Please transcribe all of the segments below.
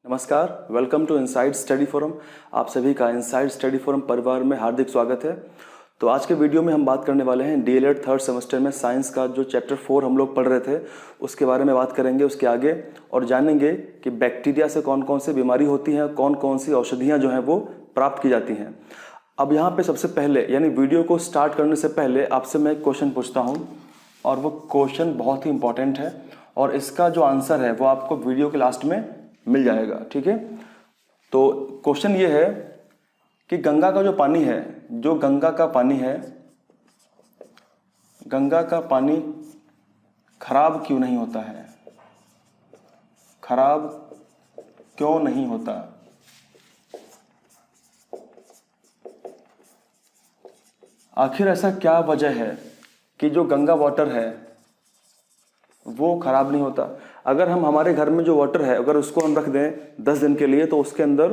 नमस्कार, welcome to inside study forum. आप सभी का इनसाइड स्टडी फोरम परिवार में हार्दिक स्वागत है। तो आज के वीडियो में हम बात करने वाले हैं डीएलएड थर्ड सेमेस्टर में साइंस का जो चैप्टर 4 हम लोग पढ़ रहे थे उसके बारे में बात करेंगे उसके आगे, और जानेंगे कि बैक्टीरिया से कौन कौन सी बीमारी होती हैं, कौन कौन सी औषधियाँ जो हैं वो प्राप्त की जाती हैं। अब यहाँ पे सबसे पहले यानी वीडियो को स्टार्ट करने से पहले आपसे मैं एक क्वेश्चन पूछता हूँ, और वो क्वेश्चन बहुत ही इंपॉर्टेंट है और इसका जो आंसर है वो आपको वीडियो के लास्ट में मिल जाएगा। ठीक है, तो क्वेश्चन ये है कि गंगा का जो पानी है, गंगा का पानी खराब क्यों नहीं होता है? खराब क्यों नहीं होता? आखिर ऐसा क्या वजह है कि जो गंगा वाटर है वो खराब नहीं होता? अगर हम हमारे घर में जो वाटर है अगर उसको हम रख दें 10 दिन के लिए तो उसके अंदर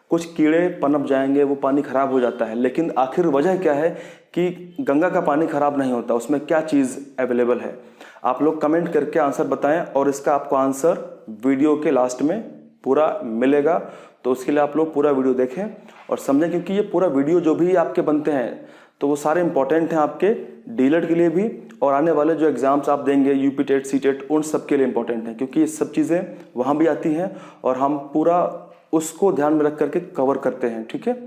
कुछ कीड़े पनप जाएंगे, वो पानी खराब हो जाता है। लेकिन आखिर वजह क्या है कि गंगा का पानी खराब नहीं होता? उसमें क्या चीज़ अवेलेबल है? आप लोग कमेंट करके आंसर बताएं और इसका आपको आंसर वीडियो के लास्ट में पूरा मिलेगा। तो उसके लिए आप लोग पूरा वीडियो देखें और समझें, क्योंकि ये पूरा वीडियो जो भी आपके बनते हैं तो वो सारे इंपॉर्टेंट हैं आपके डीएलएड के लिए भी, और आने वाले जो एग्जाम्स आप देंगे यूपी टेट सी टेट उन सब के लिए इंपॉर्टेंट हैं, क्योंकि ये सब चीज़ें वहाँ भी आती हैं और हम पूरा उसको ध्यान में रख करके कवर करते हैं। ठीक है,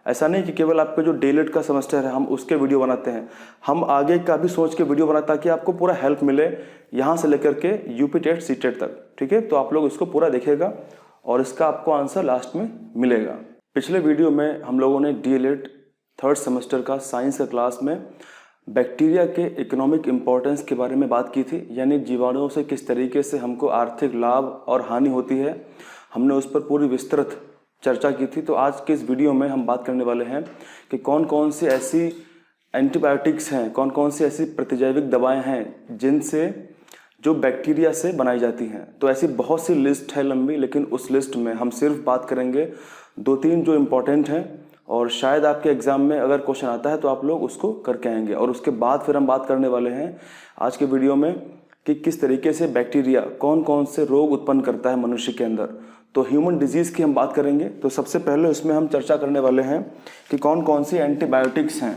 ऐसा नहीं कि केवल आपका जो डीएलएड का सेमेस्टर है हम उसके वीडियो बनाते हैं, हम आगे का भी सोच के वीडियो बनाते हैं ताकि आपको पूरा हेल्प मिले यहाँ से लेकर के यूपी टेट सी टेट तक। ठीक है, तो आप लोग इसको पूरा देखिएगा और इसका आपको आंसर लास्ट में मिलेगा। पिछले वीडियो में हम लोगों ने डीएलएड थर्ड सेमेस्टर का साइंस का क्लास में बैक्टीरिया के इकोनॉमिक इम्पोर्टेंस के बारे में बात की थी, यानी जीवाणुओं से किस तरीके से हमको आर्थिक लाभ और हानि होती है, हमने उस पर पूरी विस्तृत चर्चा की थी। तो आज के इस वीडियो में हम बात करने वाले हैं कि कौन कौन सी ऐसी एंटीबायोटिक्स हैं, कौन कौन सी ऐसी प्रतिजैविक दवाएं हैं जिनसे जो बैक्टीरिया से बनाई जाती हैं। तो ऐसी बहुत सी लिस्ट है लंबी, लेकिन उस लिस्ट में हम सिर्फ बात करेंगे 2-3 जो इम्पोर्टेंट हैं, और शायद आपके एग्जाम में अगर क्वेश्चन आता है तो आप लोग उसको करके आएंगे। और उसके बाद फिर हम बात करने वाले हैं आज के वीडियो में कि किस तरीके से बैक्टीरिया कौन कौन से रोग उत्पन्न करता है मनुष्य के अंदर। तो ह्यूमन डिजीज़ की हम बात करेंगे। तो सबसे पहले उसमें हम चर्चा करने वाले हैं कि कौन कौन सी एंटीबायोटिक्स हैं।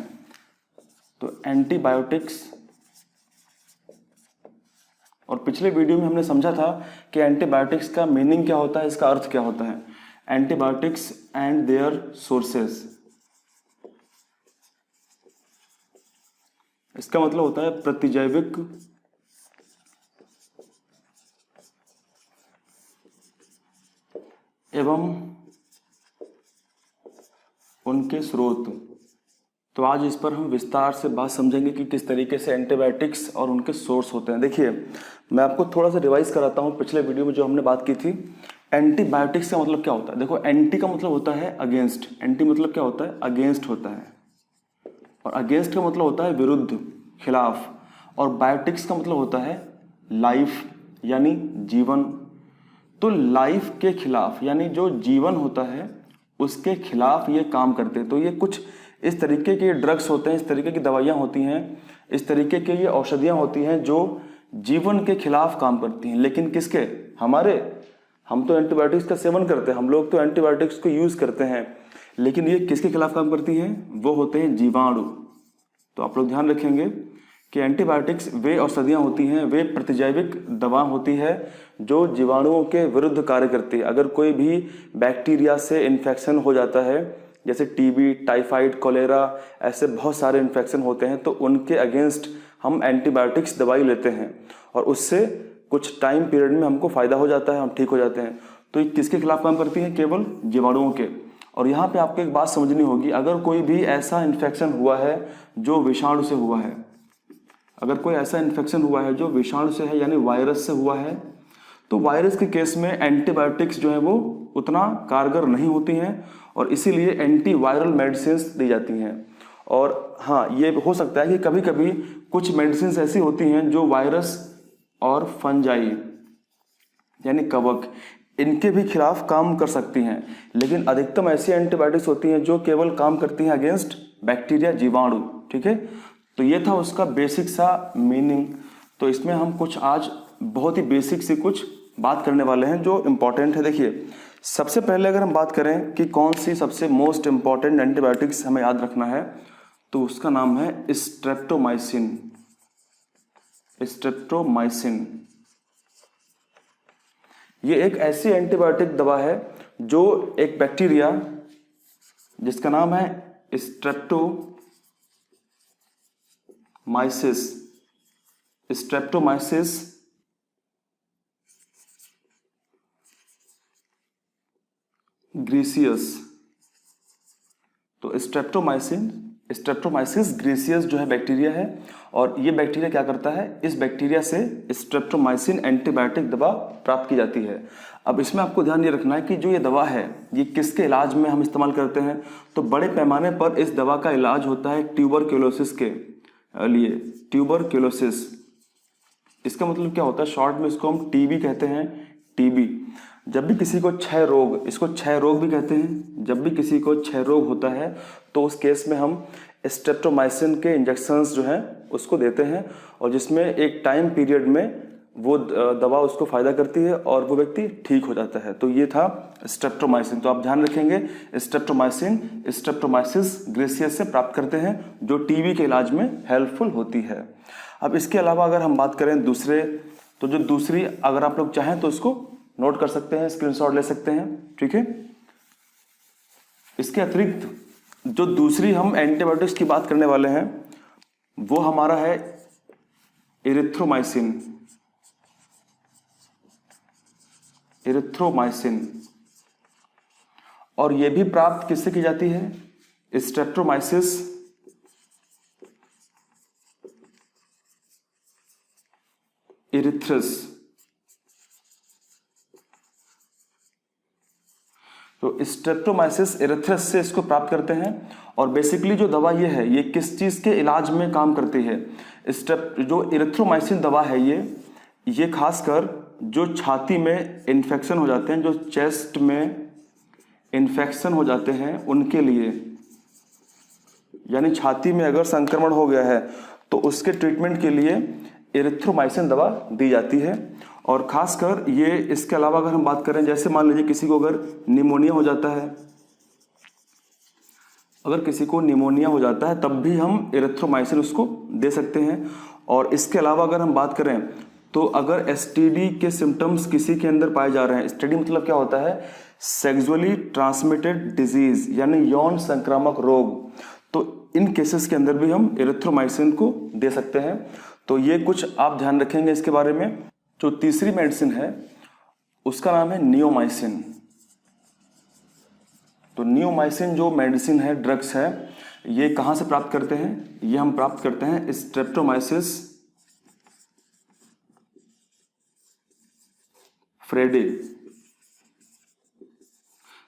तो एंटीबायोटिक्स, और पिछले वीडियो में हमने समझा था कि एंटीबायोटिक्स का मीनिंग क्या होता है, इसका अर्थ क्या होता है। एंटीबायोटिक्स एंड देयर सोर्सेस, इसका मतलब होता है प्रतिजैविक एवं उनके स्रोत। तो आज इस पर हम विस्तार से बात समझेंगे कि किस तरीके से एंटीबायोटिक्स और उनके सोर्स होते हैं। देखिए, मैं आपको थोड़ा सा रिवाइज कराता हूँ पिछले वीडियो में जो हमने बात की थी। एंटीबायोटिक्स का मतलब क्या होता है? देखो, एंटी का मतलब होता है अगेंस्ट। एंटी मतलब क्या होता है? अगेंस्ट होता है। और अगेंस्ट का मतलब होता है विरुद्ध, खिलाफ। और बायोटिक्स का मतलब होता है लाइफ, यानी जीवन। तो लाइफ के खिलाफ, यानी जो जीवन होता है उसके खिलाफ ये काम करते हैं। तो ये कुछ इस तरीके के ड्रग्स होते हैं, इस तरीके की दवाइयाँ होती हैं, इस तरीके के ये औषधियाँ होती हैं जो जीवन के खिलाफ काम करती हैं। लेकिन किसके? हमारे। हम तो एंटीबायोटिक्स का सेवन करते हैं, हम लोग तो एंटीबायोटिक्स को यूज़ करते हैं, लेकिन ये किसके खिलाफ काम करती हैं? वो होते हैं जीवाणु। तो आप लोग ध्यान रखेंगे कि एंटीबायोटिक्स वे औषधियाँ होती हैं, वे प्रतिजैविक दवा होती है जो जीवाणुओं के विरुद्ध कार्य करती है। अगर कोई भी बैक्टीरिया से इन्फेक्शन हो जाता है, जैसे टीबी, टाइफाइड, कोलेरा, ऐसे बहुत सारे इन्फेक्शन होते हैं, तो उनके अगेंस्ट हम एंटीबायोटिक्स दवाई लेते हैं और उससे कुछ टाइम पीरियड में हमको फ़ायदा हो जाता है, हम ठीक हो जाते हैं। तो ये किसके खिलाफ काम करती हैं? केवल जीवाणुओं के। और यहाँ पे आपको एक बात समझनी होगी, अगर कोई भी ऐसा इन्फेक्शन हुआ है जो विषाणु से हुआ है, अगर कोई ऐसा इन्फेक्शन हुआ है जो विषाणु से है, यानी वायरस से हुआ है, तो वायरस के केस में एंटीबायोटिक्स जो है वो उतना कारगर नहीं होती हैं और इसीलिए एंटीवायरल मेडिसिन दी जाती हैं। और हाँ, ये हो सकता है कि कभी कभी कुछ मेडिसिन ऐसी होती हैं जो वायरस और फंजाई, यानी कवक, इनके भी खिलाफ काम कर सकती हैं। लेकिन अधिकतम ऐसी एंटीबायोटिक्स होती हैं जो केवल काम करती हैं अगेंस्ट बैक्टीरिया, जीवाणु। ठीक है, तो ये था उसका बेसिक सा मीनिंग। तो इसमें हम कुछ आज बहुत ही बेसिक से कुछ बात करने वाले हैं जो इम्पोर्टेंट है। देखिए, सबसे पहले अगर हम बात करें कि कौन सी सबसे मोस्ट इंपॉर्टेंट एंटीबायोटिक्स हमें याद रखना है, तो उसका नाम है स्ट्रेप्टोमाइसिन। स्ट्रेप्टोमाइसिन ये एक ऐसी एंटीबायोटिक दवा है जो एक बैक्टीरिया जिसका नाम है स्ट्रेप्टोमाइसिस ग्रीसियस। तो स्ट्रेप्टोमाइसिस ग्रीसियस जो है बैक्टीरिया है, और ये बैक्टीरिया क्या करता है, इस बैक्टीरिया से स्ट्रेप्टोमाइसिन एंटीबायोटिक दवा प्राप्त की जाती है। अब इसमें आपको ध्यान ये रखना है कि जो ये दवा है ये किसके इलाज में हम इस्तेमाल करते हैं, तो बड़े पैमाने पर इस दवा का इलाज होता है ट्यूबरक्यूलोसिस के लिए। ट्यूबरक्यूलोसिस इसका मतलब क्या होता है, शॉर्ट में इसको हम टीबी कहते हैं। टीबी जब भी किसी को क्षय रोग, इसको क्षय रोग भी कहते हैं, जब भी किसी को क्षय रोग होता है तो उस केस में हम स्ट्रेप्टोमाइसिन के इंजेक्शंस जो हैं उसको देते हैं, और जिसमें एक टाइम पीरियड में वो दवा उसको फायदा करती है और वो व्यक्ति ठीक हो जाता है। तो ये था स्ट्रेप्टोमाइसिन। तो आप ध्यान रखेंगे स्ट्रेप्टोमाइसिन स्ट्रेप्टोमाइसिस ग्रीसियस से प्राप्त करते हैं, जो टीबी के इलाज में हेल्पफुल होती है। अब इसके अलावा अगर हम बात करें दूसरे, तो जो दूसरी अगर आप लोग चाहें तो इसको नोट कर सकते हैं, स्क्रीनशॉट ले सकते हैं, ठीक है। इसके अतिरिक्त जो दूसरी हम एंटीबायोटिक्स की बात करने वाले हैं वो हमारा है इरिथ्रोमाइसिन। और यह भी प्राप्त किससे की जाती है, स्ट्रेप्टोमाइसिस इरिथ्रस। तो स्ट्रेप्टोमाइसिस इरिथ्रस से इसको प्राप्त करते हैं, और बेसिकली जो दवा ये है ये किस चीज़ के इलाज में काम करती है, जो इरिथ्रोमाइसिन दवा है ये खासकर जो छाती में इन्फेक्शन हो जाते हैं, जो चेस्ट में इन्फेक्शन हो जाते हैं उनके लिए, यानी छाती में अगर संक्रमण हो गया है तो उसके ट्रीटमेंट के लिए इरिथ्रोमाइसिन दवा दी जाती है। और खासकर ये, इसके अलावा अगर हम बात करें, जैसे मान लीजिए किसी को अगर निमोनिया हो जाता है, तब भी हम इरिथ्रोमाइसिन उसको दे सकते हैं। और इसके अलावा अगर हम बात करें तो अगर एसटीडी के सिम्टम्स किसी के अंदर पाए जा रहे हैं, एसटीडी मतलब क्या होता है, सेक्सुअली ट्रांसमिटेड डिजीज, यानी यौन संक्रामक रोग, तो इन केसेस के अंदर भी हम इरिथ्रोमाइसिन को दे सकते हैं। तो ये कुछ आप ध्यान रखेंगे इसके बारे में। जो तीसरी मेडिसिन है उसका नाम है नियोमाइसिन। तो नियोमाइसिन जो मेडिसिन है, ड्रग्स है, ये कहाँ से प्राप्त करते हैं, ये हम प्राप्त करते हैं स्ट्रेप्टोमाइसिस फ्रेडे।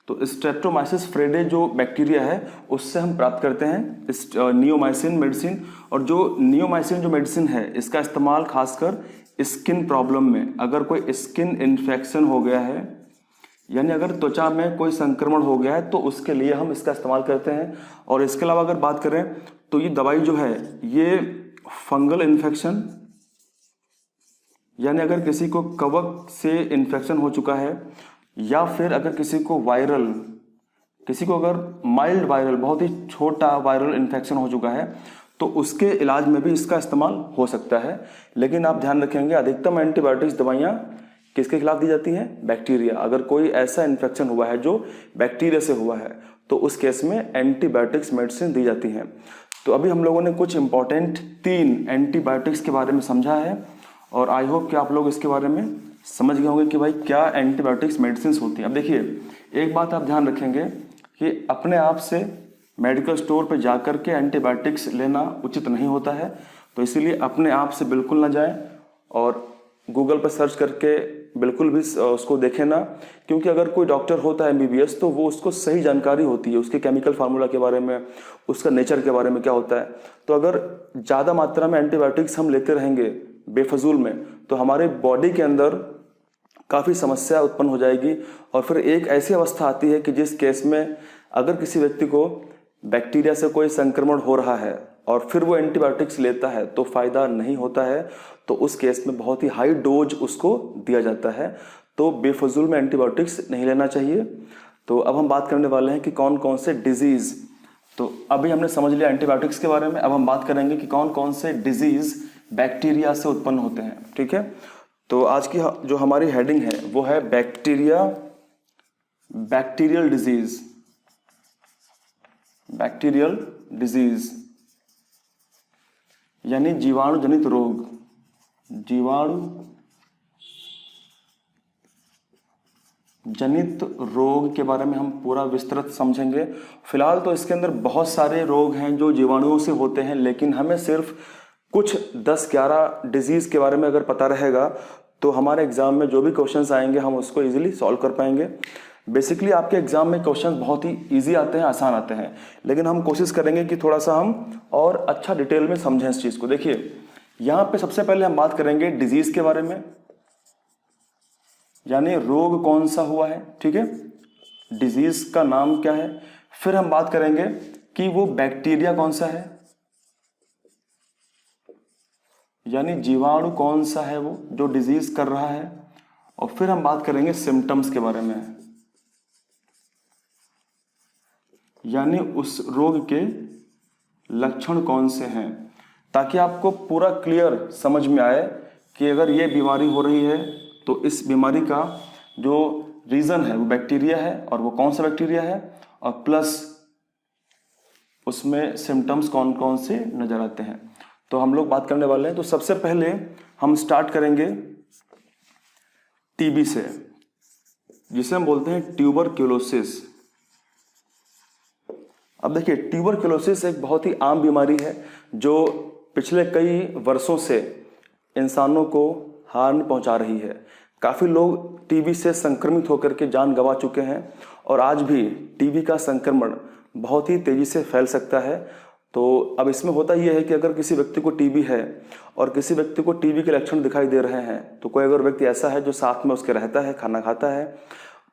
तो स्ट्रेप्टोमाइसिस फ्रेडे जो बैक्टीरिया है उससे हम प्राप्त करते हैं नियोमाइसिन मेडिसिन। और जो नियोमाइसिन जो मेडिसिन है इसका इस्तेमाल खासकर स्किन प्रॉब्लम में, अगर कोई स्किन इन्फेक्शन हो गया है, यानी अगर त्वचा में कोई संक्रमण हो गया है तो उसके लिए हम इसका इस्तेमाल करते हैं। और इसके अलावा अगर बात करें तो ये दवाई जो है ये फंगल इन्फेक्शन, यानी अगर किसी को कवक से इन्फेक्शन हो चुका है, या फिर अगर किसी को अगर माइल्ड वायरल, बहुत ही छोटा वायरल इन्फेक्शन हो चुका है, तो उसके इलाज में भी इसका इस्तेमाल हो सकता है। लेकिन आप ध्यान रखेंगे अधिकतम एंटीबायोटिक्स दवाइयाँ किसके खिलाफ दी जाती हैं, बैक्टीरिया। अगर कोई ऐसा इन्फेक्शन हुआ है जो बैक्टीरिया से हुआ है तो उस केस में एंटीबायोटिक्स मेडिसिन दी जाती हैं। तो अभी हम लोगों ने कुछ इंपॉर्टेंट 3 एंटीबायोटिक्स के बारे में समझा है, और आई होप कि आप लोग इसके बारे में समझ गए होंगे कि भाई क्या एंटीबायोटिक्स मेडिसिन होती हैं। अब देखिए, एक बात आप ध्यान रखेंगे कि अपने आप से मेडिकल स्टोर पर जाकर के एंटीबायोटिक्स लेना उचित नहीं होता है। तो इसीलिए अपने आप से बिल्कुल ना जाएं, और गूगल पर सर्च करके बिल्कुल भी उसको देखें ना, क्योंकि अगर कोई डॉक्टर होता है MBBS तो वो उसको सही जानकारी होती है उसके केमिकल फार्मूला के बारे में, उसका नेचर के बारे में क्या होता है। तो अगर ज़्यादा मात्रा में एंटीबायोटिक्स हम लेते रहेंगे बेफजूल में, तो हमारे बॉडी के अंदर काफ़ी समस्या उत्पन्न हो जाएगी, और फिर एक ऐसी अवस्था आती है कि जिस केस में अगर किसी व्यक्ति को बैक्टीरिया से कोई संक्रमण हो रहा है और फिर वो एंटीबायोटिक्स लेता है तो फायदा नहीं होता है, तो उस केस में बहुत ही हाई डोज उसको दिया जाता है। तो बेफजूल में एंटीबायोटिक्स नहीं लेना चाहिए। तो अब हम बात करने वाले हैं कि कौन कौन से डिजीज़, तो अभी हमने समझ लिया एंटीबायोटिक्स के बारे में, अब हम बात करेंगे कि कौन कौन से डिजीज़ बैक्टीरिया से उत्पन्न होते हैं। ठीक है, तो आज की जो हमारी हेडिंग है वो है बैक्टीरियल डिजीज यानी जीवाणु जनित रोग। जीवाणु जनित रोग के बारे में हम पूरा विस्तृत समझेंगे। फिलहाल तो इसके अंदर बहुत सारे रोग हैं जो जीवाणुओं से होते हैं, लेकिन हमें सिर्फ कुछ 10-11 डिजीज़ के बारे में अगर पता रहेगा तो हमारे एग्जाम में जो भी क्वेश्चंस आएंगे हम उसको इजीली सॉल्व कर पाएंगे। बेसिकली आपके एग्जाम में क्वेश्चंस बहुत ही इजी आते हैं, आसान आते हैं, लेकिन हम कोशिश करेंगे कि थोड़ा सा हम और अच्छा डिटेल में समझें इस चीज़ को। देखिए यहाँ पे सबसे पहले हम बात करेंगे डिजीज़ के बारे में, यानी रोग कौन सा हुआ है। ठीक है, डिजीज का नाम क्या है। फिर हम बात करेंगे कि वो बैक्टीरिया कौन सा है, यानी जीवाणु कौन सा है वो जो डिजीज कर रहा है। और फिर हम बात करेंगे सिम्टम्स के बारे में, यानी उस रोग के लक्षण कौन से हैं, ताकि आपको पूरा क्लियर समझ में आए कि अगर ये बीमारी हो रही है तो इस बीमारी का जो रीज़न है वो बैक्टीरिया है, और वो कौन सा बैक्टीरिया है, और प्लस उसमें सिम्टम्स कौन कौन से नज़र आते हैं। तो हम लोग बात करने वाले हैं। तो सबसे पहले हम स्टार्ट करेंगे टीबी से, जिसे हम बोलते हैं ट्यूबरक्यूलोसिस। अब देखिए ट्यूबरक्यूलोसिस एक बहुत ही आम बीमारी है जो पिछले कई वर्षों से इंसानों को हानि पहुंचा रही है। काफ़ी लोग टीबी से संक्रमित होकर के जान गंवा चुके हैं, और आज भी टीबी का संक्रमण बहुत ही तेज़ी से फैल सकता है। तो अब इसमें होता यह है कि अगर किसी व्यक्ति को टीबी है और किसी व्यक्ति को टीबी के लक्षण दिखाई दे रहे हैं, तो कोई अगर व्यक्ति ऐसा है जो साथ में उसके रहता है, खाना खाता है,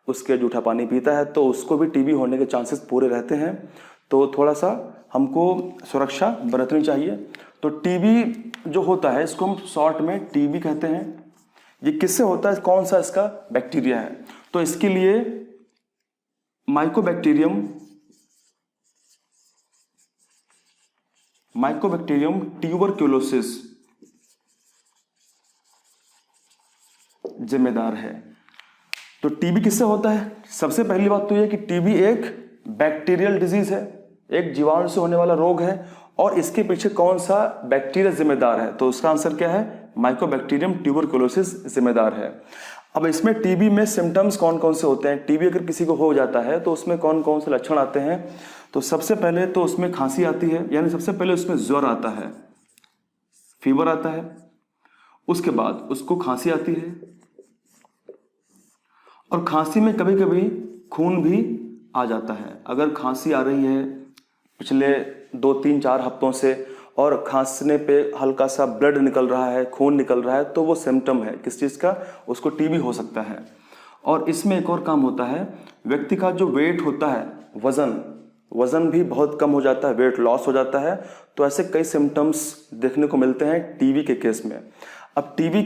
उसके जूठा पानी पीता है, तो उसको भी टीबी होने के चांसेस पूरे रहते हैं। तो थोड़ा सा हमको सुरक्षा बरतनी चाहिए। तो टीबी जो होता है इसको हम शॉर्ट में टीबी कहते हैं। ये किससे होता है, कौन सा इसका बैक्टीरिया है, तो इसके लिए माइकोबैक्टीरियम ट्यूबरक्यूलोसिस जिम्मेदार है। तो टीबी किससे होता है, सबसे पहली बात तो यह कि टीबी एक बैक्टीरियल डिजीज है, एक जीवाणु से होने वाला रोग है, और इसके पीछे कौन सा बैक्टीरिया जिम्मेदार है, तो उसका आंसर क्या है, माइकोबैक्टीरियम ट्यूबरक्यूलोसिस जिम्मेदार है। अब इसमें टीबी में सिम्टम्स कौन कौन से होते हैं, टीबी अगर किसी को हो जाता है तो उसमें कौन कौन से लक्षण आते हैं। तो सबसे पहले तो उसमें खांसी आती है, यानी सबसे पहले उसमें ज्वर आता है, फीवर आता है, उसके बाद उसको खांसी आती है, और खांसी में कभी कभी खून भी आ जाता है। अगर खांसी आ रही है पिछले 2-3-4 हफ्तों से और खांसने पे हल्का सा ब्लड निकल रहा है, खून निकल रहा है, तो वो सिम्टम है किस चीज़ का, उसको टीबी हो सकता है। और इसमें एक और काम होता है, व्यक्ति का जो वेट होता है, वज़न भी बहुत कम हो जाता है, वेट लॉस हो जाता है। तो ऐसे कई सिम्टम्स देखने को मिलते हैं टीबी के केस में। अब टीबी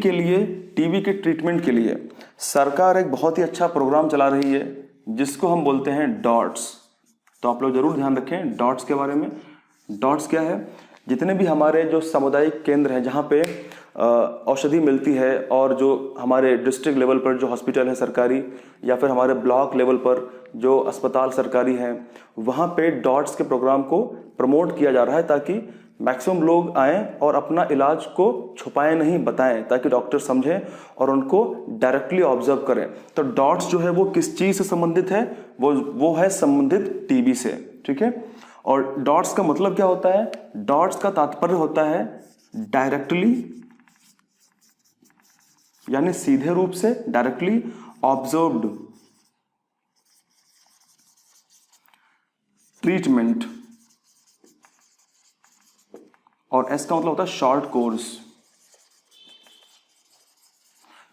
के ट्रीटमेंट के लिए सरकार एक बहुत ही अच्छा प्रोग्राम चला रही है जिसको हम बोलते हैं डॉट्स। तो आप लोग जरूर ध्यान रखें डॉट्स के बारे में। डॉट्स क्या है, जितने भी हमारे जो सामुदायिक केंद्र हैं जहाँ पे औषधि मिलती है, और जो हमारे डिस्ट्रिक्ट लेवल पर जो हॉस्पिटल है सरकारी, या फिर हमारे ब्लॉक लेवल पर जो अस्पताल सरकारी हैं, वहाँ पे डॉट्स के प्रोग्राम को प्रमोट किया जा रहा है, ताकि मैक्सिमम लोग आएँ और अपना इलाज को छुपाएं नहीं, बताएं, ताकि डॉक्टर समझें और उनको डायरेक्टली ऑब्जर्व करें। तो डॉट्स जो है वो किस चीज़ से संबंधित है, वो है संबंधित टीबी से। ठीक है, और डॉट्स का मतलब क्या होता है, डॉट्स का तात्पर्य होता है डायरेक्टली, यानी सीधे रूप से, डायरेक्टली ऑब्जर्व्ड ट्रीटमेंट, और एस का मतलब होता है शॉर्ट कोर्स।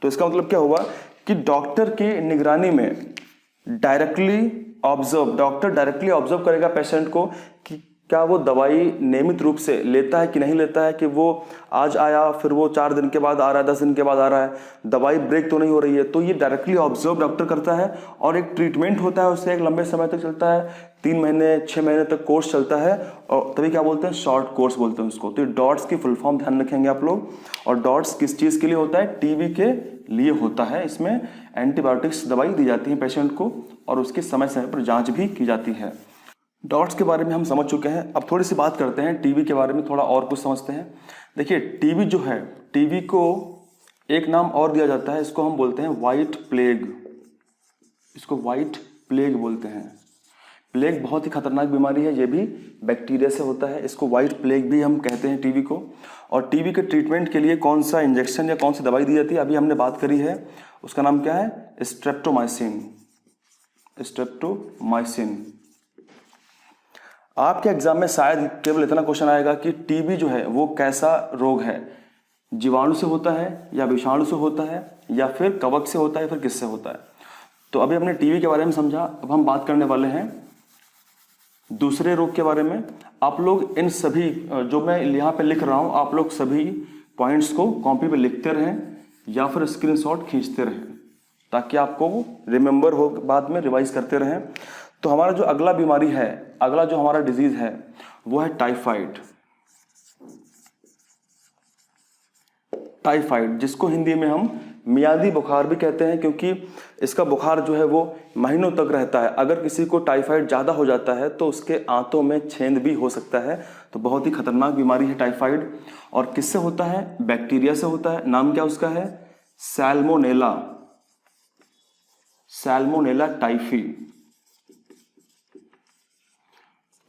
तो इसका मतलब क्या हुआ कि डॉक्टर की निगरानी में डॉक्टर डायरेक्टली ऑब्जर्व करेगा पेशेंट को कि क्या वो दवाई नियमित रूप से लेता है कि नहीं लेता है, कि वो आज आया फिर वो 4 दिन के बाद आ रहा है, 10 दिन के बाद आ रहा है, दवाई ब्रेक तो नहीं हो रही है। तो ये डायरेक्टली ऑब्जर्व डॉक्टर करता है और एक ट्रीटमेंट होता है, उससे एक लंबे समय तक चलता है, 3 महीने 6 महीने तक कोर्स चलता है, और तभी क्या बोलते हैं, शॉर्ट कोर्स बोलते हैं उसको। तो ये डॉट्स की फुल फॉर्म ध्यान रखेंगे आप लोग। और डॉट्स किस चीज़ के लिए होता है, टीबी के लिए होता है। इसमें एंटीबायोटिक्स दवाई दी जाती है पेशेंट को और उसकी समय समय पर जांच भी की जाती है। डॉट्स के बारे में हम समझ चुके हैं। अब थोड़ी सी बात करते हैं टीबी के बारे में, थोड़ा और कुछ समझते हैं। देखिए टीबी जो है, टीबी को एक नाम और दिया जाता है, इसको हम बोलते हैं वाइट प्लेग। इसको वाइट प्लेग बोलते हैं। प्लेग बहुत ही खतरनाक बीमारी है, ये भी बैक्टीरिया से होता है, इसको वाइट प्लेग भी हम कहते हैं टीबी को। और टीबी के ट्रीटमेंट के लिए कौन सा इंजेक्शन या कौन सी दवाई दी जाती है, अभी हमने बात करी है, उसका नाम क्या है, स्ट्रेप्टोमाइसिन। स्ट्रेप्टोमाइसिन। आपके एग्जाम में शायद केवल इतना क्वेश्चन आएगा कि टीबी जो है वो कैसा रोग है, जीवाणु से होता है या विषाणु से होता है या फिर कवक से होता है, फिर किससे होता है। तो अभी हमने टीबी के बारे में समझा, अब हम बात करने वाले हैं दूसरे रोग के बारे में। आप लोग इन सभी जो मैं यहाँ पे लिख रहा हूँ, आप लोग सभी पॉइंट्स को कॉपी पे लिखते रहें या फिर स्क्रीनशॉट खींचते रहें, ताकि आपको रिमेंबर हो, बाद में रिवाइज करते रहें। तो हमारा जो अगला बीमारी है, अगला जो हमारा डिजीज है वो है टाइफाइड। टाइफाइड जिसको हिंदी में हम मियादी बुखार भी कहते हैं, क्योंकि इसका बुखार जो है वो महीनों तक रहता है। अगर किसी को टाइफाइड ज़्यादा हो जाता है तो उसके आंतों में छेद भी हो सकता है। तो बहुत ही खतरनाक बीमारी है टाइफाइड। और किससे होता है, बैक्टीरिया से होता है। नाम क्या उसका है, सैल्मोनेला। Salmonella typhi.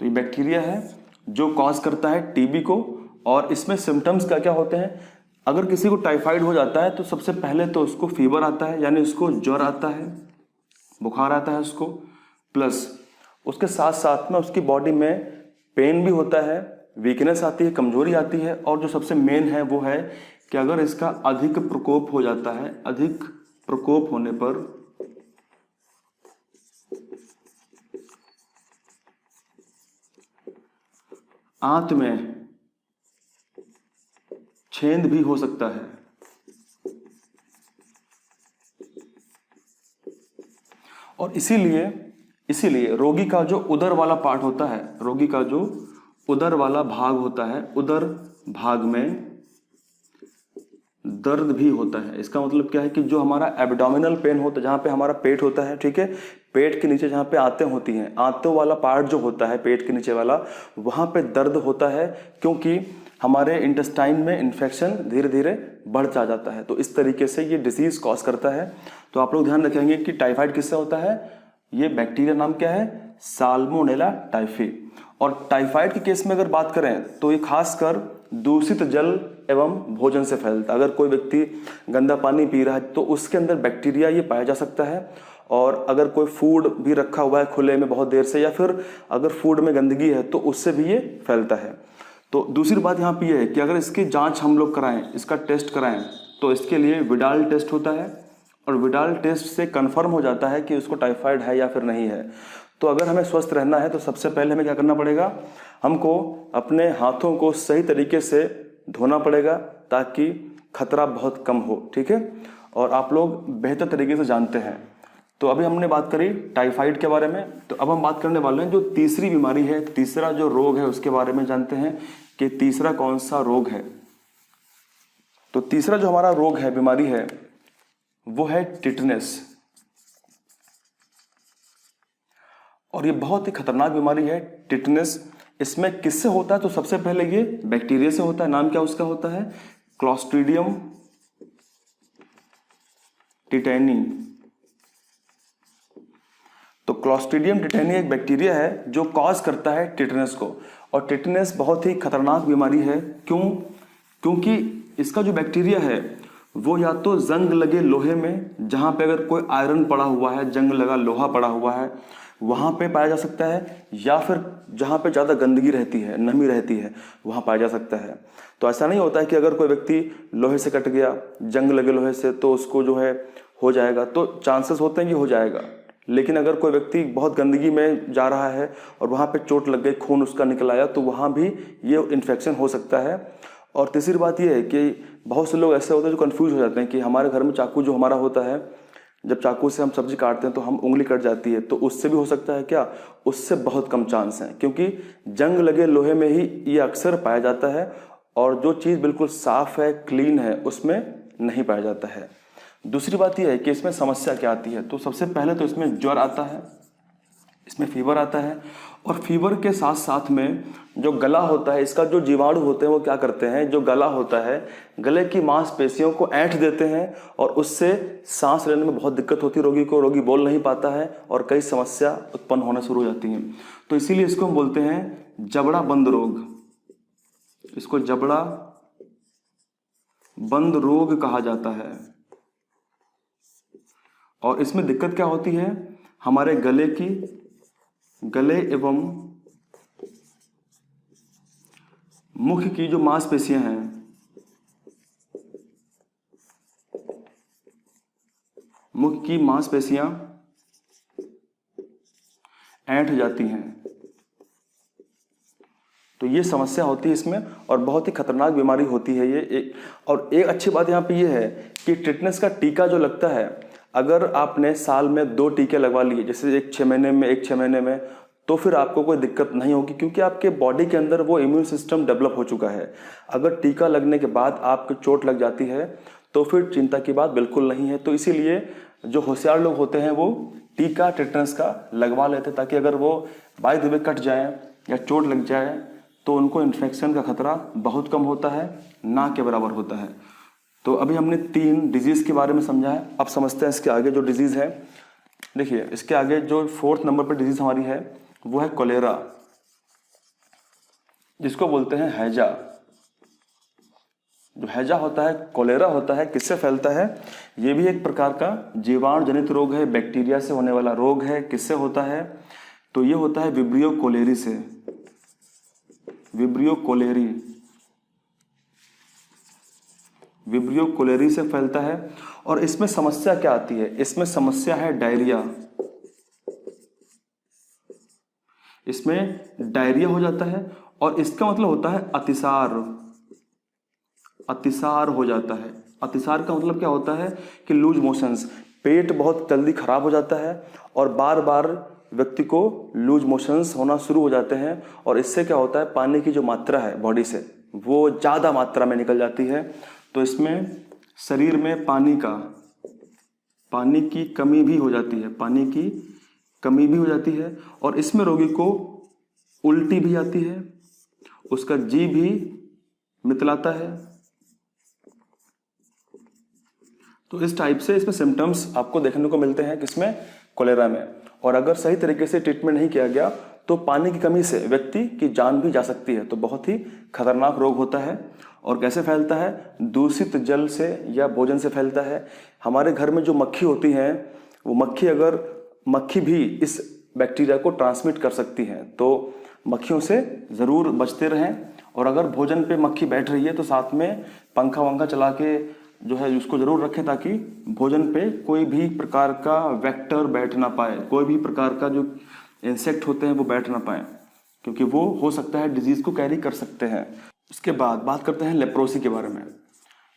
तो ये बैक्टीरिया है जो कॉज करता है टीबी को। और इसमें सिम्टम्स क्या क्या होते हैं, अगर किसी को टाइफाइड हो जाता है तो सबसे पहले तो उसको फीवर आता है, यानी उसको ज्वर आता है, बुखार आता है उसको, प्लस उसके साथ साथ में उसकी बॉडी में पेन भी होता है, वीकनेस आती है, कमजोरी आती है। और जो सबसे मेन है वो है कि अगर इसका अधिक प्रकोप हो जाता है, अधिक प्रकोप होने पर आंत में छेद भी हो सकता है। और इसीलिए रोगी का जो उदर वाला पार्ट होता है, रोगी का जो उदर वाला भाग होता है, उदर भाग में दर्द भी होता है। इसका मतलब क्या है कि जो हमारा एब्डोमिनल पेन होता है, जहाँ पे हमारा पेट होता है, ठीक है, पेट के नीचे जहाँ पे आंतें होती हैं, आंतों वाला पार्ट जो होता है पेट के नीचे वाला, वहाँ पे दर्द होता है, क्योंकि हमारे इंटेस्टाइन में इन्फेक्शन धीरे धीरे बढ़ता जाता है। तो इस तरीके से ये डिसीज कॉज करता है। तो आप लोग ध्यान रखेंगे कि टाइफाइड किससे होता है, ये बैक्टीरिया नाम क्या है, साल्मोनेला टाइफी। और टाइफाइड के केस में अगर बात करें तो ये खासकर दूषित जल एवं भोजन से फैलता है। अगर कोई व्यक्ति गंदा पानी पी रहा है तो उसके अंदर बैक्टीरिया ये पाया जा सकता है। और अगर कोई फूड भी रखा हुआ है खुले में बहुत देर से, या फिर अगर फूड में गंदगी है तो उससे भी ये फैलता है। तो दूसरी बात यहाँ पे ये है कि अगर इसकी जांच हम लोग कराएं, इसका टेस्ट कराएं, तो इसके लिए विडाल टेस्ट होता है। और विडाल टेस्ट से कंफर्म हो जाता है कि उसको टाइफाइड है या फिर नहीं है। तो अगर हमें स्वस्थ रहना है तो सबसे पहले हमें क्या करना पड़ेगा, हमको अपने हाथों को सही तरीके से धोना पड़ेगा, ताकि खतरा बहुत कम हो, ठीक है। और आप लोग बेहतर तरीके से जानते हैं। तो अभी हमने बात करी टाइफाइड के बारे में। तो अब हम बात करने वाले हैं जो तीसरी बीमारी है, तीसरा जो रोग है उसके बारे में जानते हैं कि तीसरा कौन सा रोग है। तो तीसरा जो हमारा रोग है, बीमारी है, वो है टिटनेस। और ये बहुत ही खतरनाक बीमारी है टिटनेस। इसमें किससे होता है, तो सबसे पहले ये बैक्टीरिया से होता है। नाम क्या उसका होता है, क्लॉस्ट्रीडियम टिटेनी। तो क्लॉस्ट्रीडियम टिटेनी एक बैक्टीरिया है जो कॉज करता है टिटनेस को। और टिटनेस बहुत ही खतरनाक बीमारी है। क्योंकि इसका जो बैक्टीरिया है वो या तो जंग लगे लोहे में, जहाँ पे अगर कोई आयरन पड़ा हुआ है, जंग लगा लोहा पड़ा हुआ है, वहाँ पे पाया जा सकता है, या फिर जहाँ पे ज़्यादा गंदगी रहती है, नमी रहती है, वहाँ पाया जा सकता है। तो ऐसा नहीं होता है कि अगर कोई व्यक्ति लोहे से कट गया, जंग लगे लोहे से, तो उसको जो है हो जाएगा। तो चांसेस होते हैं कि हो जाएगा, लेकिन अगर कोई व्यक्ति बहुत गंदगी में जा रहा है और वहाँ पे चोट लग गई, खून उसका निकल आया, तो वहाँ भी ये इन्फेक्शन हो सकता है। और तीसरी बात ये है कि बहुत से लोग ऐसे होते हैं जो कंफ्यूज हो जाते हैं कि हमारे घर में चाकू जो हमारा होता है, जब चाकू से हम सब्जी काटते हैं तो हम उंगली कट जाती है, तो उससे भी हो सकता है क्या? उससे बहुत कम चांस है, क्योंकि जंग लगे लोहे में ही ये अक्सर पाया जाता है, और जो चीज़ बिल्कुल साफ है, क्लीन है, उसमें नहीं पाया जाता है। दूसरी बात यह है कि इसमें समस्या क्या आती है। तो सबसे पहले तो इसमें ज्वर आता है, इसमें फीवर आता है, और फीवर के साथ साथ में जो गला होता है, इसका जो जीवाणु होते हैं वो क्या करते हैं, जो गला होता है, गले की मांसपेशियों को ऐंठ देते हैं, और उससे सांस लेने में बहुत दिक्कत होती है रोगी को, रोगी बोल नहीं पाता है और कई समस्या उत्पन्न होना शुरू हो जाती हैं। तो इसीलिए इसको हम बोलते हैं जबड़ा बंद रोग, इसको जबड़ा बंद रोग कहा जाता है। और इसमें दिक्कत क्या होती है, हमारे गले एवं मुख की जो मांसपेशियां हैं, मुख की मांसपेशियां ऐंठ जाती हैं। तो ये समस्या होती है इसमें, और बहुत ही खतरनाक बीमारी होती है ये। और एक अच्छी बात यहाँ पे ये है कि टिटनेस का टीका जो लगता है, अगर आपने साल में 2 टीके लगवा लिए, जैसे एक 6 महीने में, एक 6 महीने में, तो फिर आपको कोई दिक्कत नहीं होगी, क्योंकि आपके बॉडी के अंदर वो इम्यून सिस्टम डेवलप हो चुका है। अगर टीका लगने के बाद आपको चोट लग जाती है तो फिर चिंता की बात बिल्कुल नहीं है। तो इसीलिए जो होशियार लोग होते हैं वो टीका टिटनेस का लगवा लेते हैं, ताकि अगर वो बाय द वे कट जाए या चोट लग जाए तो उनको इन्फेक्शन का खतरा बहुत कम होता है, ना के बराबर होता है। तो अभी हमने 3 डिजीज़ के बारे में समझा है। अब समझते हैं इसके आगे जो डिजीज़ है। देखिए, इसके आगे जो 4th नंबर पर डिजीज़ हमारी है वो है कोलेरा, जिसको बोलते हैं हैजा। जो हैजा होता है, कोलेरा होता है, किससे फैलता है? ये भी एक प्रकार का जीवाणु जनित रोग है, बैक्टीरिया से होने वाला रोग है। किससे होता है? तो ये होता है विब्रियो कोलेरी से, विब्रियो कोलेरी से फैलता है। और इसमें समस्या क्या आती है? इसमें समस्या है डायरिया। इसमें डायरिया हो जाता है, और इसका मतलब होता है अतिसार हो जाता है। अतिसार का मतलब क्या होता है कि लूज मोशंस, पेट बहुत जल्दी खराब हो जाता है और बार बार व्यक्ति को लूज मोशंस होना शुरू हो जाते हैं। और इससे क्या होता है, पानी की जो मात्रा है बॉडी से वो ज़्यादा मात्रा में निकल जाती है। तो इसमें शरीर में पानी की कमी भी हो जाती है, और इसमें रोगी को उल्टी भी आती है, उसका जी भी मितलाता है। तो इस टाइप से इसमें सिम्टम्स आपको देखने को मिलते हैं, किसमें? कोलेरा में। और अगर सही तरीके से ट्रीटमेंट नहीं किया गया तो पानी की कमी से व्यक्ति की जान भी जा सकती है। तो बहुत ही खतरनाक रोग होता है। और कैसे फैलता है? दूषित जल से या भोजन से फैलता है। हमारे घर में जो मक्खी होती हैं, वो मक्खी भी इस बैक्टीरिया को ट्रांसमिट कर सकती हैं। तो मक्खियों से ज़रूर बचते रहें। और अगर भोजन पे मक्खी बैठ रही है तो साथ में पंखा वंखा चला के जो है उसको ज़रूर रखें, ताकि भोजन पे कोई भी प्रकार का वेक्टर बैठ ना पाए, कोई भी प्रकार का जो इंसेक्ट होते हैं वो बैठ ना पाए, क्योंकि वो हो सकता है डिजीज़ को कैरी कर सकते हैं। उसके बाद बात करते हैं लेप्रोसी के बारे में।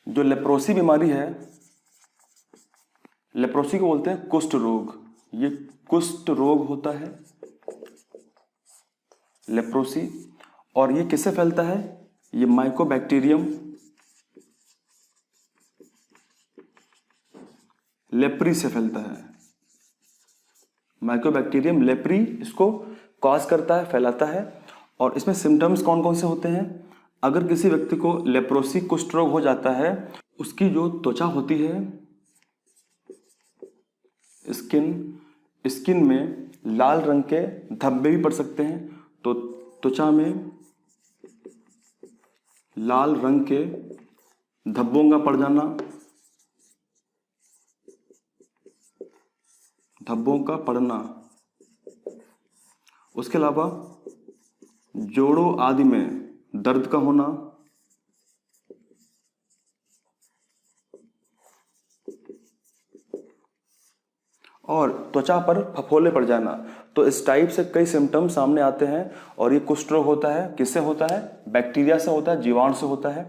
जो लेप्रोसी बीमारी है, लेप्रोसी को बोलते हैं कुष्ठ रोग। ये कुष्ठ रोग होता है लेप्रोसी। और ये किससे फैलता है? ये माइकोबैक्टीरियम लेप्री से फैलता है। माइकोबैक्टीरियम लेप्री इसको कॉज करता है, फैलाता है। और इसमें सिम्टम्स कौन कौन से होते हैं? अगर किसी व्यक्ति को लेप्रोसी कुष्ठ रोग हो जाता है, उसकी जो त्वचा होती है, स्किन में लाल रंग के धब्बे भी पड़ सकते हैं। तो त्वचा में लाल रंग के धब्बों का पड़ जाना, धब्बों का पड़ना। उसके अलावा जोड़ों आदि में दर्द का होना, और त्वचा पर फफोले पड़ जाना। तो इस टाइप से कई सिम्टम्स सामने आते हैं। और ये कुष्ठ रोग होता है, किससे होता है? बैक्टीरिया से होता है, जीवाणु से होता है।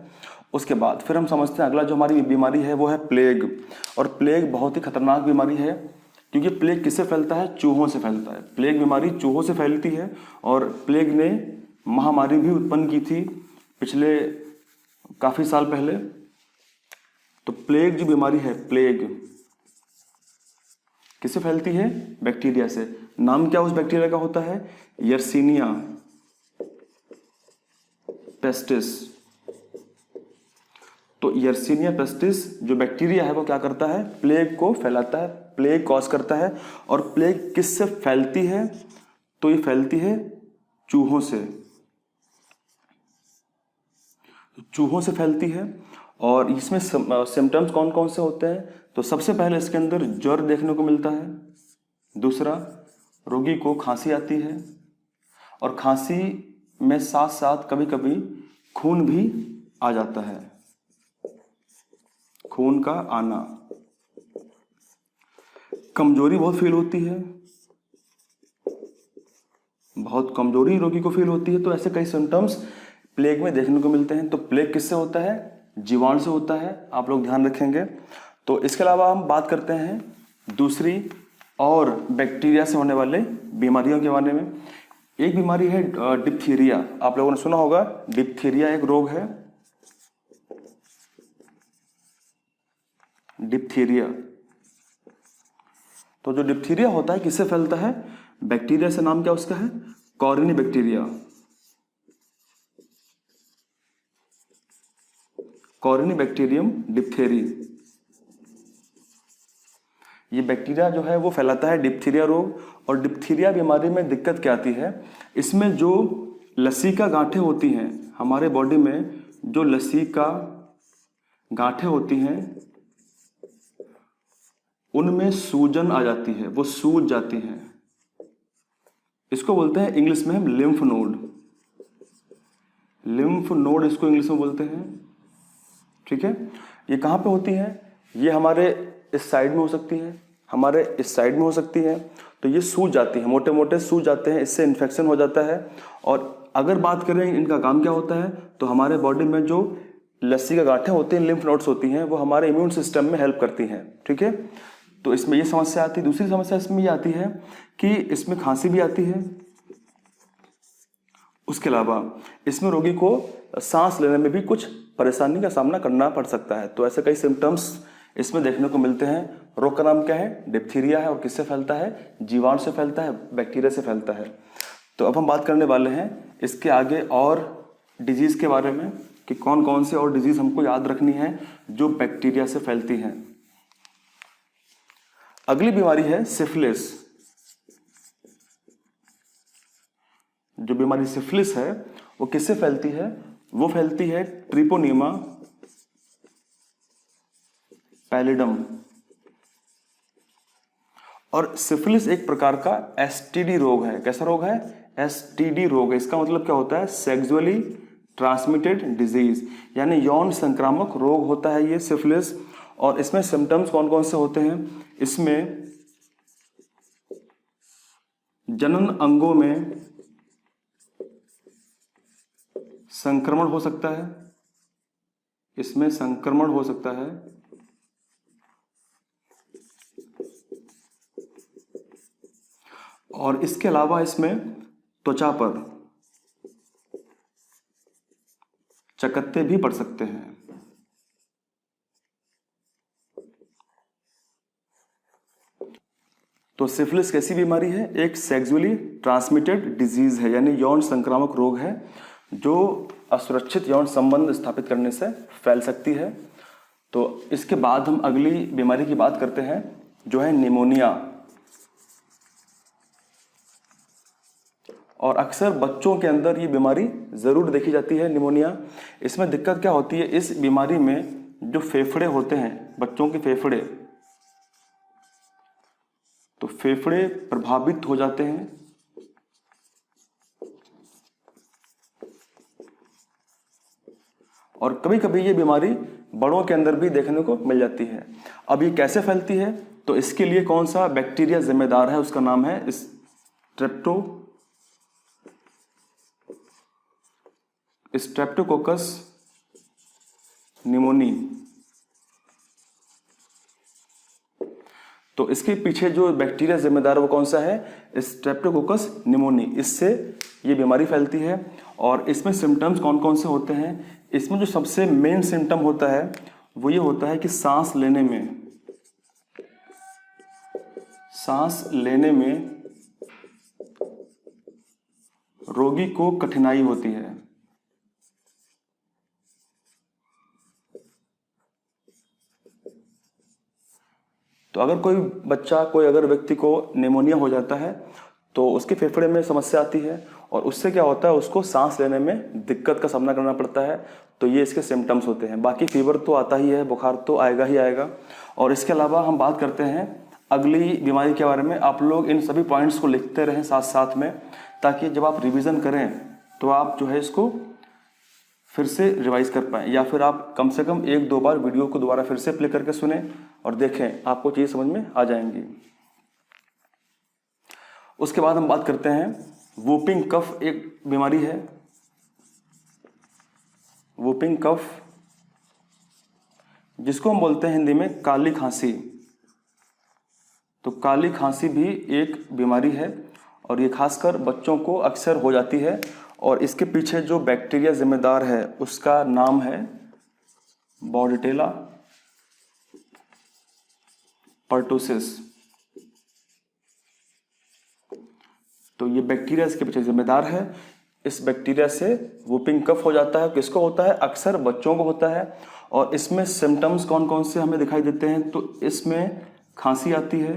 उसके बाद फिर हम समझते हैं अगला जो हमारी बीमारी है वो है प्लेग। और प्लेग बहुत ही खतरनाक बीमारी है, क्योंकि प्लेग किससे फैलता है? चूहों से फैलता है। प्लेग बीमारी चूहों से फैलती है। और प्लेग ने महामारी भी उत्पन्न की थी पिछले काफ़ी साल पहले। तो प्लेग जो बीमारी है, प्लेग किससे फैलती है? बैक्टीरिया से। नाम क्या उस बैक्टीरिया का होता है? Yersinia pestis. तो यर्सीनिया पेस्टिस जो बैक्टीरिया है वो क्या करता है? प्लेग को फैलाता है, प्लेग कॉज करता है। और प्लेग किससे फैलती है? तो ये फैलती है चूहों से, चूहों से फैलती है। और इसमें सिम्टम्स कौन कौन से होते हैं? तो सबसे पहले इसके अंदर ज्वर देखने को मिलता है। दूसरा, रोगी को खांसी आती है। और खांसी में साथ साथ कभी कभी खून भी आ जाता है, खून का आना। कमजोरी बहुत फील होती है, बहुत कमजोरी रोगी को फील होती है। तो ऐसे कई सिम्टम्स प्लेग में देखने को मिलते हैं। तो प्लेग किससे होता है? जीवाणु से होता है, आप लोग ध्यान रखेंगे। तो इसके अलावा हम बात करते हैं दूसरी और बैक्टीरिया से होने वाले बीमारियों के बारे में। एक बीमारी है डिप्थीरिया। आप लोगों ने सुना होगा, डिप्थीरिया एक रोग है। डिप्थीरिया, तो जो डिप्थीरिया होता है किससे फैलता है? बैक्टीरिया से। नाम क्या उसका है? Coryne bacteria. Coryne bacterium diphtheriae. ये बैक्टीरिया जो है वो फैलाता है डिप्थीरिया रोग। और डिप्थीरिया बीमारी में दिक्कत क्या आती है? इसमें जो लसीका गांठें होती हैं हमारे बॉडी में, जो लसीका गांठें होती हैं उनमें सूजन आ जाती है, वो सूज जाती हैं। इसको बोलते हैं इंग्लिश में हम लिम्फ नोड। लिम्फ नोड इसको इंग्लिश में बोलते हैं। ठीक है, ये कहाँ पे होती है? ये हमारे इस साइड में हो सकती है, हमारे इस साइड में हो सकती है। तो ये सूज जाती है, मोटे मोटे सूज जाते हैं, इससे इन्फेक्शन हो जाता है। और अगर बात करें इनका काम क्या होता है, तो हमारे बॉडी में जो लस्सी का गांठें होती हैं, लिम्फ नोड्स होती हैं, वो हमारे इम्यून सिस्टम में हेल्प करती हैं। ठीक है, तो इसमें ये समस्या आती है। दूसरी समस्या इसमें ये आती है कि इसमें खांसी भी आती है। उसके अलावा इसमें रोगी को सांस लेने में भी कुछ परेशानी का सामना करना पड़ सकता है। तो ऐसे कई सिम्टम्स इसमें देखने को मिलते हैं। रोग का नाम क्या है? डिप्थीरिया है। और किससे फैलता है? जीवाणु से फैलता है, बैक्टीरिया से फैलता है। तो अब हम बात करने वाले हैं इसके आगे और डिजीज के बारे में, कि कौन कौन से और डिजीज हमको याद रखनी है जो बैक्टीरिया से फैलती हैं। अगली बीमारी है सिफिलिस। जो बीमारी सिफिलिस है वो किससे फैलती है? वो फैलती है ट्रिपोनीमा पैलिडम। और सिफिलिस एक प्रकार का एसटीडी रोग है। कैसा रोग है? एसटीडी रोग है। इसका मतलब क्या होता है? सेक्सुअली ट्रांसमिटेड डिजीज, यानी यौन संक्रामक रोग होता है ये सिफिलिस। और इसमें सिम्टम्स कौन कौन से होते हैं? इसमें जनन अंगों में संक्रमण हो सकता है, इसमें संक्रमण हो सकता है। और इसके अलावा इसमें त्वचा पर चकत्ते भी पड़ सकते हैं। तो सिफिलिस कैसी बीमारी है? एक सेक्सुअली ट्रांसमिटेड डिजीज है, यानी यौन संक्रामक रोग है जो असुरक्षित यौन संबंध स्थापित करने से फैल सकती है। तो इसके बाद हम अगली बीमारी की बात करते हैं जो है निमोनिया। और अक्सर बच्चों के अंदर ये बीमारी जरूर देखी जाती है, निमोनिया। इसमें दिक्कत क्या होती है? इस बीमारी में जो फेफड़े होते हैं, बच्चों के फेफड़े, तो फेफड़े प्रभावित हो जाते हैं। और कभी कभी ये बीमारी बड़ों के अंदर भी देखने को मिल जाती है। अब ये कैसे फैलती है? तो इसके लिए कौन सा बैक्टीरिया जिम्मेदार है, उसका नाम है स्ट्रेप्टोकोकस निमोनी। तो इसके पीछे जो बैक्टीरिया जिम्मेदार है वो कौन सा है, स्ट्रेप्टोकोकस निमोनी। इससे ये बीमारी फैलती है। और इसमें सिम्टम्स कौन कौन से होते हैं, इसमें जो सबसे मेन सिम्टम होता है वो ये होता है कि सांस लेने में रोगी को कठिनाई होती है। तो अगर कोई बच्चा, कोई अगर व्यक्ति को निमोनिया हो जाता है तो उसके फेफड़े में समस्या आती है और उससे क्या होता है, उसको सांस लेने में दिक्कत का सामना करना पड़ता है। तो ये इसके सिम्टम्स होते हैं। बाकी फीवर तो आता ही है, बुखार तो आएगा ही आएगा। और इसके अलावा हम बात करते हैं अगली बीमारी के बारे में। आप लोग इन सभी पॉइंट्स को लिखते रहें साथ साथ में, ताकि जब आप रिवीजन करें तो आप जो है इसको फिर से रिवाइज कर पाएँ, या फिर आप कम से कम 1-2 बार वीडियो को दोबारा फिर से प्ले करके सुने और देखें, आपको चीज़ समझ में आ जाएंगी। उसके बाद हम बात करते हैं वूपिंग कफ। एक बीमारी है वूपिंग कफ, जिसको हम बोलते हैं हिंदी में काली खांसी। तो काली खांसी भी एक बीमारी है और ये खासकर बच्चों को अक्सर हो जाती है। और इसके पीछे जो बैक्टीरिया जिम्मेदार है उसका नाम है बॉर्डेटेला पर्टुसिस। तो ये बैक्टीरिया इसके पीछे जिम्मेदार है। इस बैक्टीरिया से वूपिंग कफ हो जाता है। किसको होता है, अक्सर बच्चों को होता है। और इसमें सिम्टम्स कौन कौन से हमें दिखाई देते हैं, तो इसमें खांसी आती है,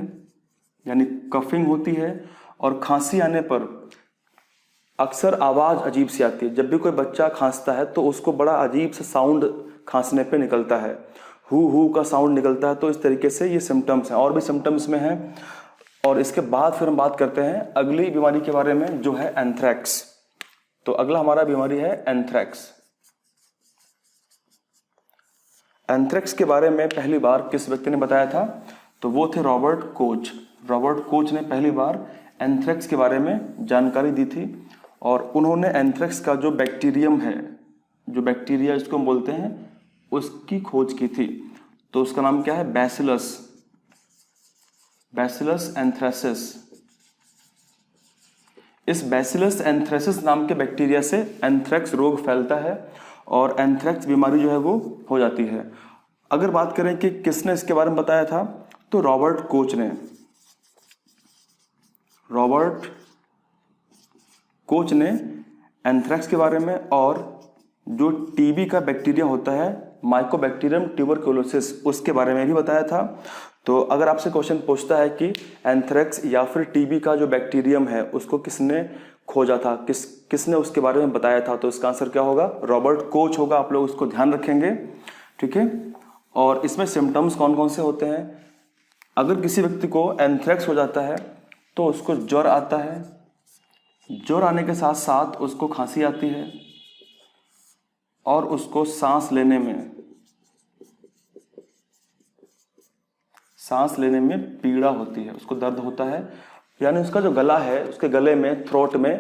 यानी कफिंग होती है। और खांसी आने पर अक्सर आवाज़ अजीब सी आती है। जब भी कोई बच्चा खांसता है तो उसको बड़ा अजीब सा साउंड खांसने पे निकलता है, हु का साउंड निकलता है। तो इस तरीके से ये सिम्टम्स हैं। और भी सिम्टम्स में हैं। और इसके बाद फिर हम बात करते हैं अगली बीमारी के बारे में, जो है एंथ्रैक्स। तो अगला हमारा बीमारी है एंथ्रैक्स। एंथ्रैक्स के बारे में पहली बार किस व्यक्ति ने बताया था, तो वो थे रॉबर्ट कोच। रॉबर्ट कोच ने पहली बार एंथ्रैक्स के बारे में जानकारी दी थी। और उन्होंने एंथ्रैक्स का जो बैक्टीरियम है, जो बैक्टीरिया जिसको हम बोलते हैं, उसकी खोज की थी। तो उसका नाम क्या है, बैसिलस एंथ्रेसिस। इस बैसिलस एंथ्रेसिस नाम के बैक्टीरिया से एंथ्रैक्स रोग फैलता है और एंथ्रैक्स बीमारी जो है वो हो जाती है। अगर बात करें कि किसने इसके बारे में बताया था, तो रॉबर्ट कोच ने एंथ्रैक्स के बारे में, और जो टीबी का बैक्टीरिया होता है, माइकोबैक्टीरियम ट्यूबरकुलोसिस, उसके बारे में भी बताया था। तो अगर आपसे क्वेश्चन पूछता है कि एंथ्रैक्स या फिर टीबी का जो बैक्टीरियम है उसको किसने खोजा था, किसने उसके बारे में बताया था, तो इसका आंसर क्या होगा, रॉबर्ट कोच होगा। आप लोग उसको ध्यान रखेंगे, ठीक है। और इसमें सिम्टम्स कौन कौन से होते हैं, अगर किसी व्यक्ति को एंथ्रैक्स हो जाता है तो उसको ज्वर आता है। ज्वर आने के साथ साथ उसको खांसी आती है और उसको सांस लेने में पीड़ा होती है, उसको दर्द होता है। यानी उसका जो गला है, उसके गले में, थ्रोट में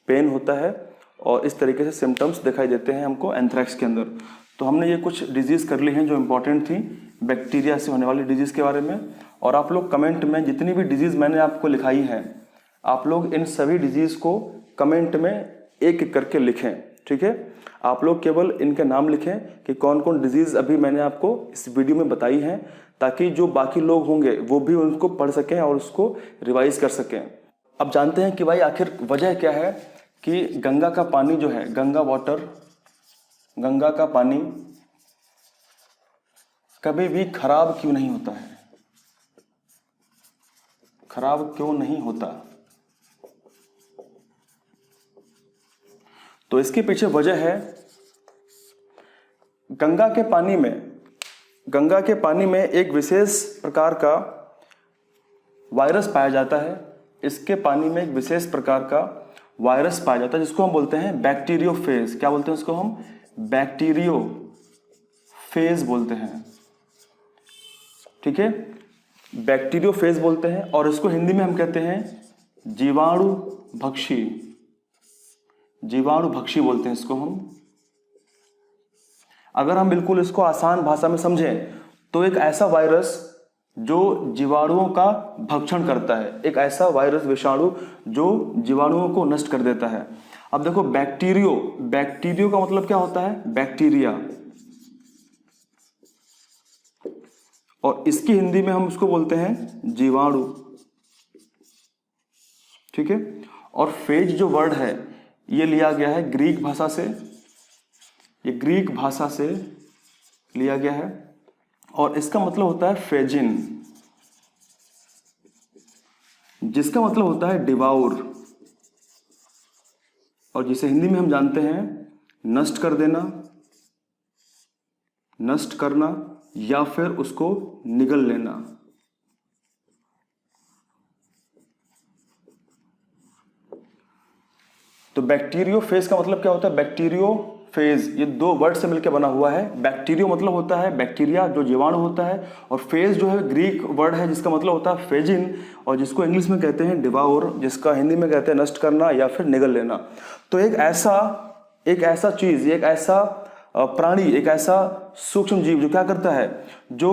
पेन होता है। और इस तरीके से सिम्टम्स दिखाई देते हैं हमको एंथ्रैक्स के अंदर। तो हमने ये कुछ डिजीज़ कर ली हैं जो इम्पोर्टेंट थी बैक्टीरिया से होने वाली डिजीज़ के बारे में। और आप लोग कमेंट में जितनी भी डिजीज़ मैंने आपको लिखाई हैं, आप लोग इन सभी डिजीज़ को कमेंट में एक एक करके लिखें, ठीक है। आप लोग केवल इनके नाम लिखें कि कौन कौन डिजीज़ अभी मैंने आपको इस वीडियो में बताई हैं, ताकि जो बाकी लोग होंगे वो भी उनको पढ़ सकें और उसको रिवाइज कर सकें। अब जानते हैं कि भाई आखिर वजह क्या है कि गंगा का पानी जो है, गंगा का पानी कभी भी खराब क्यों नहीं होता है, खराब क्यों नहीं होता। तो इसके पीछे वजह है, गंगा के पानी में एक विशेष प्रकार का वायरस पाया जाता है। इसके पानी में एक विशेष प्रकार का वायरस पाया जाता है जिसको हम बोलते हैं बैक्टीरियोफेज। क्या बोलते हैं उसको हम, बैक्टीरियोफेज बोलते हैं, ठीक है। बैक्टीरियोफेज बोलते हैं, और इसको हिंदी में हम कहते हैं जीवाणु भक्षी। जीवाणु भक्षी बोलते हैं इसको हम। अगर हम बिल्कुल इसको आसान भाषा में समझें तो एक ऐसा वायरस जो जीवाणुओं का भक्षण करता है, एक ऐसा वायरस विषाणु जो जीवाणुओं को नष्ट कर देता है। अब देखो बैक्टीरियो, बैक्टीरियो का मतलब क्या होता है? बैक्टीरिया, और इसकी हिंदी में हम उसको बोलते हैं जीवाणु, ठीक है। और फेज जो वर्ड है ये लिया गया है ग्रीक भाषा से, ये ग्रीक भाषा से लिया गया है, और इसका मतलब होता है फेजिन, जिसका मतलब होता है डिवाउर, और जिसे हिंदी में हम जानते हैं नष्ट कर देना, नष्ट करना, या फिर उसको निगल लेना। तो बैक्टीरियोफेज का मतलब क्या होता है? बैक्टीरियोफेज ये दो वर्ड से मिलकर बना हुआ है। बैक्टीरियो मतलब होता है बैक्टीरिया जो जीवाणु होता है, और फेज जो है ग्रीक वर्ड है जिसका मतलब होता है फेजिन, और जिसको इंग्लिश में कहते हैं डिवाउर, जिसका हिंदी में कहते हैं नष्ट करना या फिर निगल लेना। तो एक ऐसा चीज, एक ऐसा प्राणी, एक ऐसा सूक्ष्म जीव जो क्या करता है, जो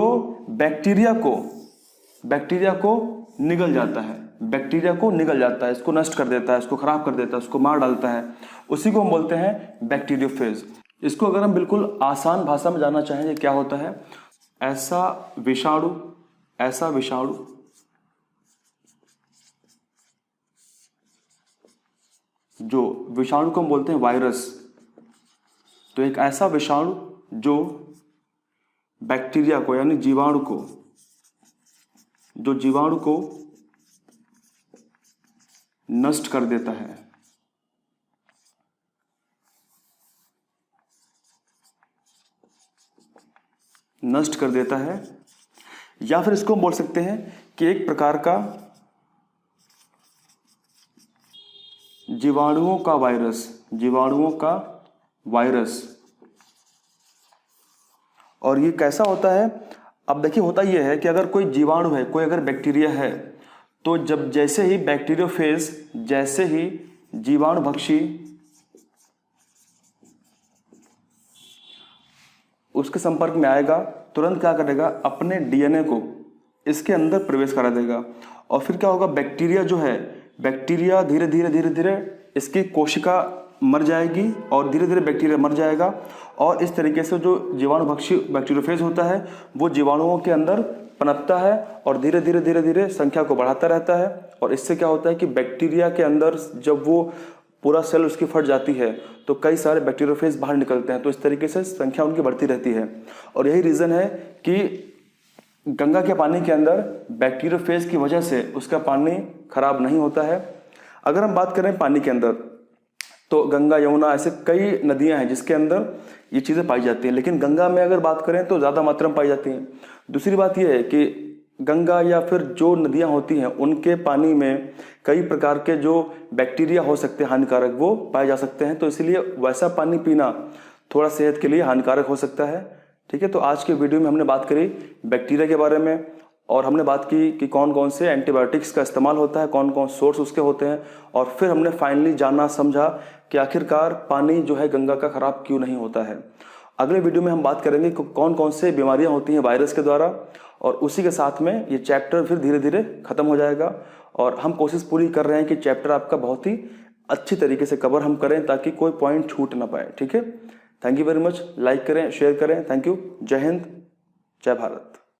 बैक्टीरिया को निगल जाता है, बैक्टीरिया को निगल जाता है, इसको नष्ट कर देता है, इसको खराब कर देता है, उसको मार डालता है, उसी को हम बोलते हैं बैक्टीरियोफेज। इसको अगर हम बिल्कुल आसान भाषा में जानना चाहें, क्या होता है? ऐसा विषाणु जो विषाणु को हम बोलते हैं वायरस। तो एक ऐसा विषाणु जो बैक्टीरिया को यानी जीवाणु को नष्ट कर देता है। नष्ट कर देता है, या फिर इसको हम बोल सकते हैं कि एक प्रकार का जीवाणुओं का वायरस। और ये कैसा होता है? अब देखिए होता यह है कि अगर कोई जीवाणु है, कोई अगर बैक्टीरिया है, तो जब जैसे ही बैक्टीरियोफेज, जैसे ही जीवाणु भक्षी उसके संपर्क में आएगा, तुरंत क्या करेगा? अपने डीएनए को इसके अंदर प्रवेश करा देगा, और फिर क्या होगा? बैक्टीरिया जो है, बैक्टीरिया धीरे धीरे इसकी कोशिका मर जाएगी, और धीरे धीरे बैक्टीरिया मर जाएगा, और इस तरीके से जो जीवाणु भक्षी बैक्टीरियोफेज होता है वो जीवाणुओं के अंदर पनपता है, और धीरे धीरे संख्या को बढ़ाता रहता है। और इससे क्या होता है कि बैक्टीरिया के अंदर जब वो पूरा सेल उसकी फट जाती है तो कई सारे बैक्टीरियोफेज बाहर निकलते हैं, तो इस तरीके से संख्या उनकी बढ़ती रहती है। और यही रीज़न है कि गंगा के पानी के अंदर बैक्टीरियोफेज की वजह से उसका पानी खराब नहीं होता है। अगर हम बात करें पानी के अंदर, तो गंगा, यमुना, ऐसे कई नदियां हैं जिसके अंदर ये चीज़ें पाई जाती हैं, लेकिन गंगा में अगर बात करें तो ज़्यादा मात्रा में पाई जाती हैं। दूसरी बात यह है कि गंगा या फिर जो नदियां होती हैं उनके पानी में कई प्रकार के जो बैक्टीरिया हो सकते हैं हानिकारक, वो पाए जा सकते हैं, तो इसलिए वैसा पानी पीना थोड़ा सेहत के लिए हानिकारक हो सकता है। ठीक है, तो आज के वीडियो में हमने बात करी बैक्टीरिया के बारे में, और हमने बात की कि कौन कौन से एंटीबायोटिक्स का इस्तेमाल होता है, कौन कौन सोर्स उसके होते हैं, और फिर हमने फाइनली जाना समझा कि आखिरकार पानी जो है गंगा का खराब क्यों नहीं होता है। अगले वीडियो में हम बात करेंगे कि कौन कौन से बीमारियां होती हैं वायरस के द्वारा, और उसी के साथ में ये चैप्टर फिर धीरे धीरे खत्म हो जाएगा। और हम कोशिश पूरी कर रहे हैं कि चैप्टर आपका बहुत ही अच्छी तरीके से कवर हम करें ताकि कोई पॉइंट छूट ना पाए। ठीक है, thank you very much. Like करें, शेयर करें। Thank you. जय हिंद, जय भारत।